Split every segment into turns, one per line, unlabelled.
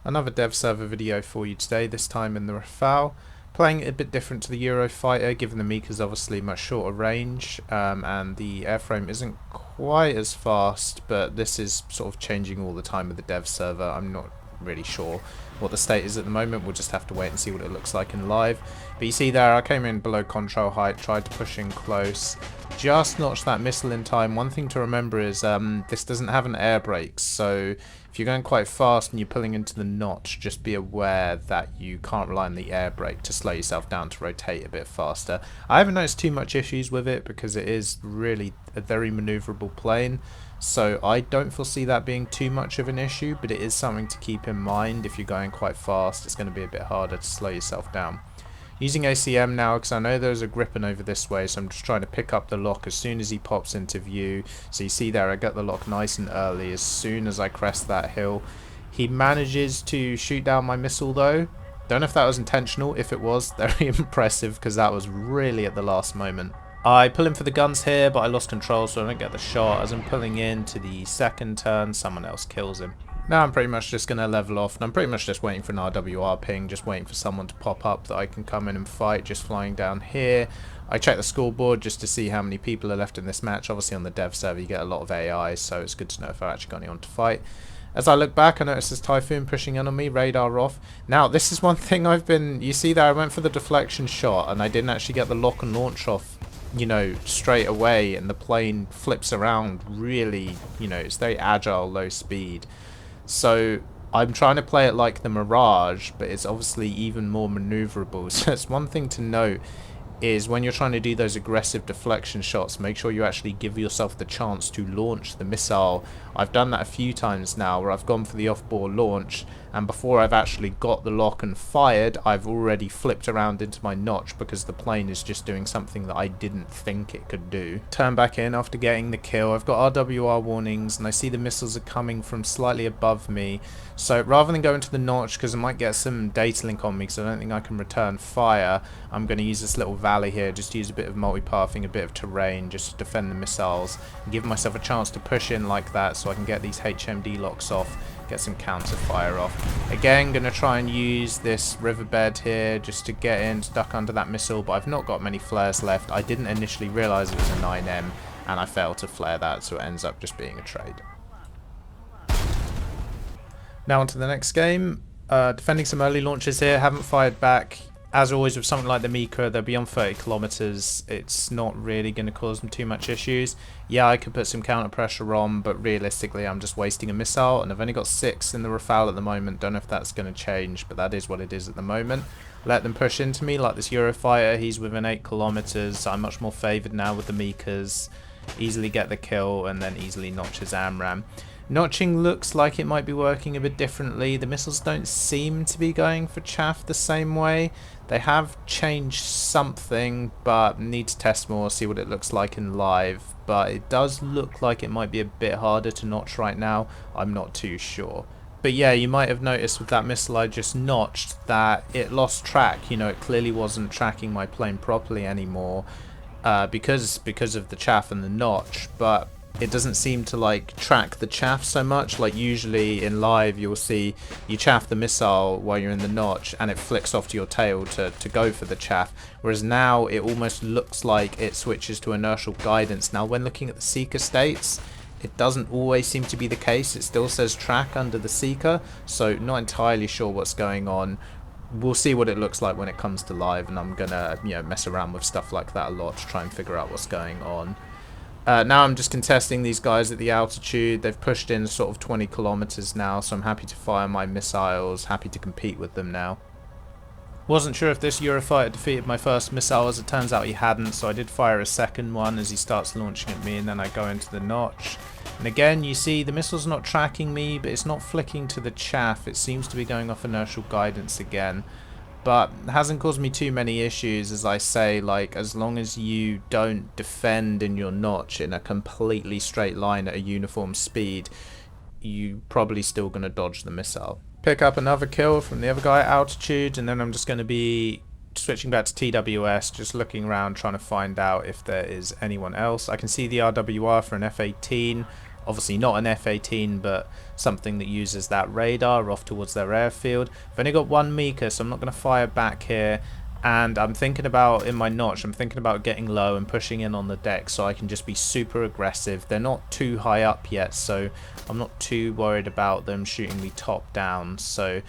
Another dev server video for you today, this time in the Rafale. Playing it a bit different to the Eurofighter, given the Mika's obviously much shorter range, and the airframe isn't quite as fast, but this is sort of changing all the time with the dev server. I'm not really sure what the state is at the moment. We'll just have to wait and see what it looks like in live. But you see there, I came in below control height, tried to push in close, just notched that missile in time. One thing to remember is this doesn't have an air brake, so if you're going quite fast and you're pulling into the notch, just be aware that you can't rely on the air brake to slow yourself down to rotate a bit faster. I haven't noticed too much issues with it because it is really a very maneuverable plane, so I don't foresee that being too much of an issue, but it is something to keep in mind. If you're going quite fast, it's going to be a bit harder to slow yourself down. Using ACM now because I know there's a gripping over this way, so I'm just trying to pick up the lock as soon as he pops into view. So you see there, I got the lock nice and early as soon as I crest that hill. He manages to shoot down my missile though. Don't know if that was intentional. If it was, very impressive because that was really at the last moment. I pull in for the guns here, but I lost control, so I don't get the shot. As I'm pulling in to the second turn, someone else kills him. Now I'm pretty much just going to level off, and I'm pretty much just waiting for an RWR ping, just waiting for someone to pop up that I can come in and fight, just flying down here. I check the scoreboard just to see how many people are left in this match. Obviously on the dev server you get a lot of AI, so it's good to know if I've actually got anyone to fight. As I look back, I notice this Typhoon pushing in on me, radar off. Now, this is one thing you see there, I went for the deflection shot, and I didn't actually get the lock and launch off, you know, straight away, and the plane flips around really, you know, it's very agile, low speed. So I'm trying to play it like the Mirage, but it's obviously even more maneuverable. So it's one thing to note is when you're trying to do those aggressive deflection shots, make sure you actually give yourself the chance to launch the missile. I've done that a few times now where I've gone for the off-bore launch, and before I've actually got the lock and fired, I've already flipped around into my notch because the plane is just doing something that I didn't think it could do. Turn back in after getting the kill. I've got RWR warnings and I see the missiles are coming from slightly above me, so rather than go into the notch because I might get some data link on me because I don't think I can return fire, I'm going to use this little valley here, just use a bit of multipathing, a bit of terrain just to defend the missiles and give myself a chance to push in like that so I can get these HMD locks off, get some counter fire off. Again, gonna try and use this riverbed here just to get in, stuck under that missile, but I've not got many flares left. I didn't initially realize it was a 9M and I failed to flare that, so it ends up just being a trade. Now on to the next game. Defending some early launches here, haven't fired back. As always with something like the Mika, they're beyond 30 kilometers. It's not really going to cause them too much issues. Yeah, I could put some counter pressure on, but realistically I'm just wasting a missile, and I've only got 6 in the Rafale at the moment. Don't know if that's going to change, but that is what it is at the moment. Let them push into me like this Eurofighter. He's within 8 kilometers. I'm much more favoured now with the Mikas. Easily get the kill and then easily notch his AMRAAM. Notching looks like it might be working a bit differently. The missiles don't seem to be going for chaff the same way. They have changed something, but need to test more, see what it looks like in live. But it does look like it might be a bit harder to notch right now. I'm not too sure. But yeah, you might have noticed with that missile I just notched that it lost track. You know, it clearly wasn't tracking my plane properly anymore because of the chaff and the notch. But it doesn't seem to like track the chaff so much. Like usually in live you'll see you chaff the missile while you're in the notch and it flicks off to your tail to go for the chaff, whereas now it almost looks like it switches to inertial guidance. Now when looking at the seeker states, it doesn't always seem to be the case. It still says track under the seeker, so not entirely sure what's going on. We'll see what it looks like when it comes to live, and I'm gonna, you know, mess around with stuff like that a lot to try and figure out what's going on. Now I'm just contesting these guys at the altitude. They've pushed in sort of 20 kilometers now, so I'm happy to fire my missiles, happy to compete with them now. Wasn't sure if this Eurofighter defeated my first missile, as it turns out he hadn't, so I did fire a second one as he starts launching at me, and then I go into the notch. And again, you see the missile's not tracking me, but it's not flicking to the chaff. It seems to be going off inertial guidance again. But it hasn't caused me too many issues, as I say. Like, as long as you don't defend in your notch in a completely straight line at a uniform speed, you probably still going to dodge the missile. Pick up another kill from the other guy at altitude, and then I'm just going to be switching back to TWS, just looking around trying to find out if there is anyone else. I can see the RWR for an F-18 Obviously not an F-18, but something that uses that radar off towards their airfield. I've only got one Mika, so I'm not going to fire back here. And I'm thinking about, in my notch, I'm thinking about getting low and pushing in on the deck so I can just be super aggressive. They're not too high up yet, so I'm not too worried about them shooting me top down. So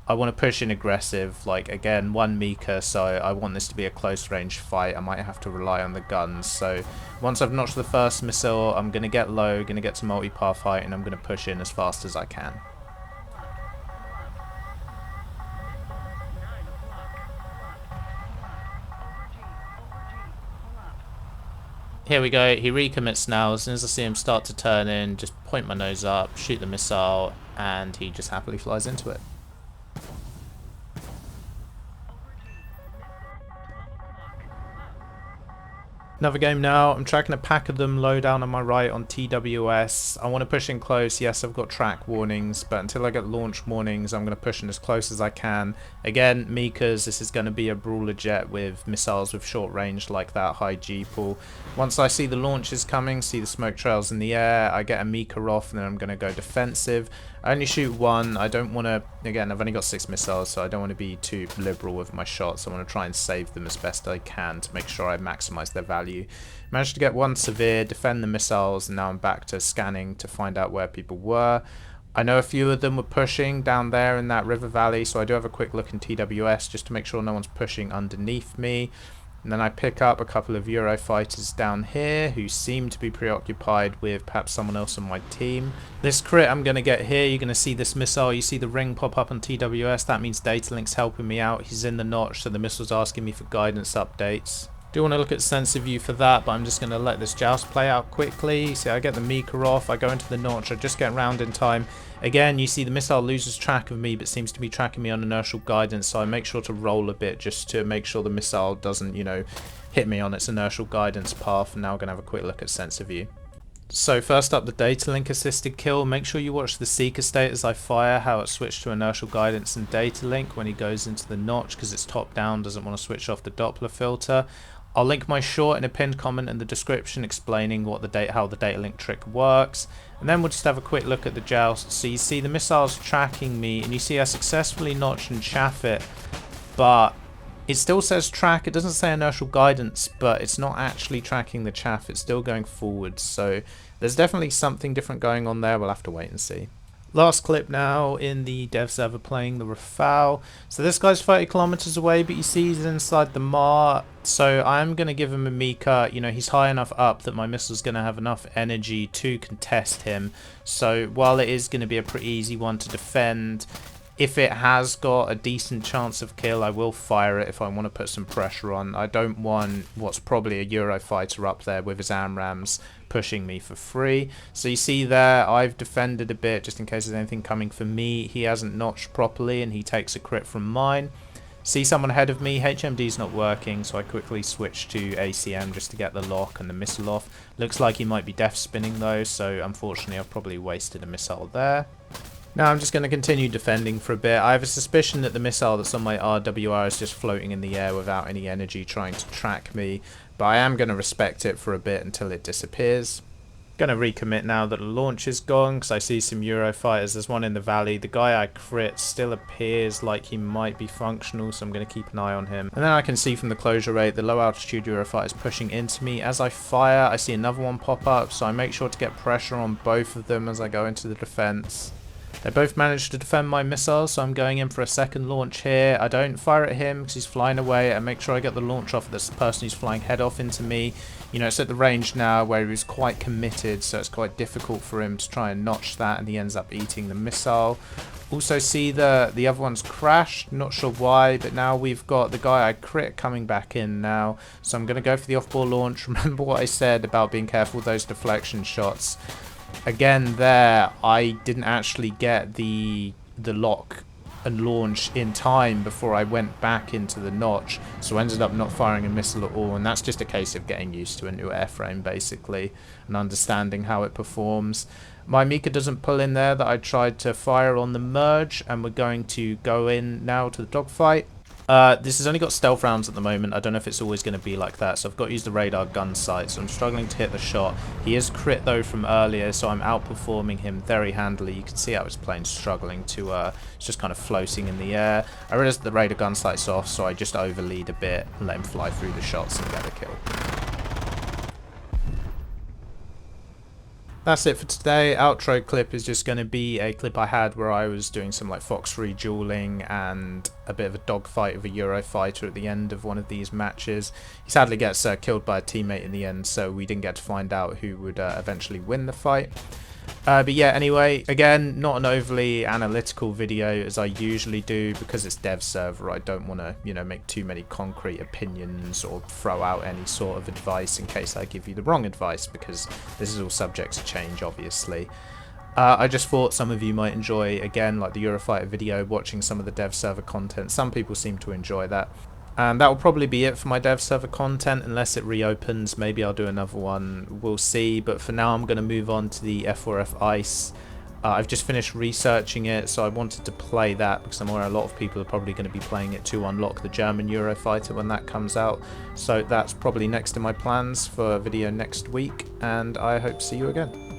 I want to push in aggressive, like again, one Mika, so I want this to be a close range fight. I might have to rely on the guns. So once I've notched the first missile, I'm going to get low, going to get to multi-par fight, and I'm going to push in as fast as I can. Here we go, he recommits now. As soon as I see him start to turn in, just point my nose up, shoot the missile, and he just happily flies into it. Another game now. I'm tracking a pack of them low down on my right on TWS. I want to push in close. Yes, I've got track warnings, but until I get launch warnings, I'm going to push in as close as I can. Again, Mikas, this is going to be a brawler jet with missiles with short range like that, high G-pull. Once I see the launches coming, see the smoke trails in the air, I get a Mika off, and then I'm going to go defensive. I only shoot one. I don't want to, again, I've only got 6 missiles, so I don't want to be too liberal with my shots. I want to try and save them as best I can to make sure I maximize their value. Managed to get one severe, defend the missiles, and now I'm back to scanning to find out where people were. I know a few of them were pushing down there in that river valley, so I do have a quick look in TWS just to make sure no one's pushing underneath me. And then I pick up a couple of Eurofighters down here who seem to be preoccupied with perhaps someone else on my team. This crit I'm going to get here, you're going to see this missile, you see the ring pop up on TWS, that means Datalink's helping me out. He's in the notch, so the missile's asking me for guidance updates. Do want to look at sensor view for that, but I'm just going to let this joust play out quickly. See, I get the Mika off, I go into the notch, I just get round in time. Again, you see the missile loses track of me, but seems to be tracking me on inertial guidance, so I make sure to roll a bit just to make sure the missile doesn't, you know, hit me on its inertial guidance path. And now we're going to have a quick look at sensor view. So first up, the data link assisted kill. Make sure you watch the seeker state as I fire, how it switched to inertial guidance and data link when he goes into the notch, because it's top down, doesn't want to switch off the Doppler filter. I'll link my short in a pinned comment in the description explaining what how the data link trick works. And then we'll just have a quick look at the joust. So you see the missile's tracking me, and you see I successfully notch and chaff it, but it still says track. It doesn't say inertial guidance, but it's not actually tracking the chaff. It's still going forwards. So there's definitely something different going on there. We'll have to wait and see. Last clip now in the dev server playing the Rafale. So this guy's 30 kilometers away, but you see he's inside the Mar. So I'm going to give him a Mika. You know, he's high enough up that my missile's going to have enough energy to contest him. So while it is going to be a pretty easy one to defend, if it has got a decent chance of kill, I will fire it if I want to put some pressure on. I don't want what's probably a Eurofighter up there with his AMRAAMs pushing me for free. So you see there, I've defended a bit just in case there's anything coming for me. He hasn't notched properly and he takes a crit from mine. See someone ahead of me, HMD's not working, so I quickly switch to ACM just to get the lock and the missile off. Looks like he might be def spinning though, so unfortunately I've probably wasted a missile there. Now I'm just going to continue defending for a bit. I have a suspicion that the missile that's on my RWR is just floating in the air without any energy trying to track me, but I am going to respect it for a bit until it disappears. Going to recommit now that the launch is gone because I see some Eurofighters. There's one in the valley. The guy I crit still appears like he might be functional, so I'm going to keep an eye on him. And then I can see from the closure rate the low altitude Eurofighter is pushing into me. As I fire, I see another one pop up, so I make sure to get pressure on both of them as I go into the defense. They both managed to defend my missiles, so I'm going in for a second launch here. I don't fire at him because he's flying away. I make sure I get the launch off of this person who's flying head off into me. You know, it's at the range now where he was quite committed, so it's quite difficult for him to try and notch that, and he ends up eating the missile. Also see the other one's crashed, not sure why, but now we've got the guy I crit coming back in now. So I'm going to go for the off-ball launch. Remember what I said about being careful with those deflection shots. Again there, I didn't actually get the lock and launch in time before I went back into the notch, so I ended up not firing a missile at all, and that's just a case of getting used to a new airframe basically and understanding how it performs. My Mika doesn't pull in there that I tried to fire on the merge, and we're going to go in now to the dogfight. This has only got stealth rounds at the moment. I don't know if it's always going to be like that. So I've got to use the radar gun sight. So I'm struggling to hit the shot. He is crit though from earlier, so I'm outperforming him very handily. You can see how his plane's struggling to, it's just kind of floating in the air. I realized the radar gun sight's off, so I just overlead a bit and let him fly through the shots and get a kill. That's it for today. Outro clip is just going to be a clip I had where I was doing some like Fox redueling and a bit of a dogfight with a Eurofighter at the end of one of these matches. He sadly gets killed by a teammate in the end, so we didn't get to find out who would eventually win the fight. But yeah, anyway, again, not an overly analytical video as I usually do because it's dev server. I don't want to, you know, make too many concrete opinions or throw out any sort of advice in case I give you the wrong advice, because this is all subject to change, obviously. I just thought some of you might enjoy, again, like the Eurofighter video, watching some of the dev server content. Some people seem to enjoy that. And that will probably be it for my dev server content, unless it reopens. Maybe I'll do another one, we'll see. But for now I'm going to move on to the F4F Ice. I've just finished researching it, so I wanted to play that because I'm aware a lot of people are probably going to be playing it to unlock the German Eurofighter when that comes out. So that's probably next in my plans for a video next week, and I hope to see you again.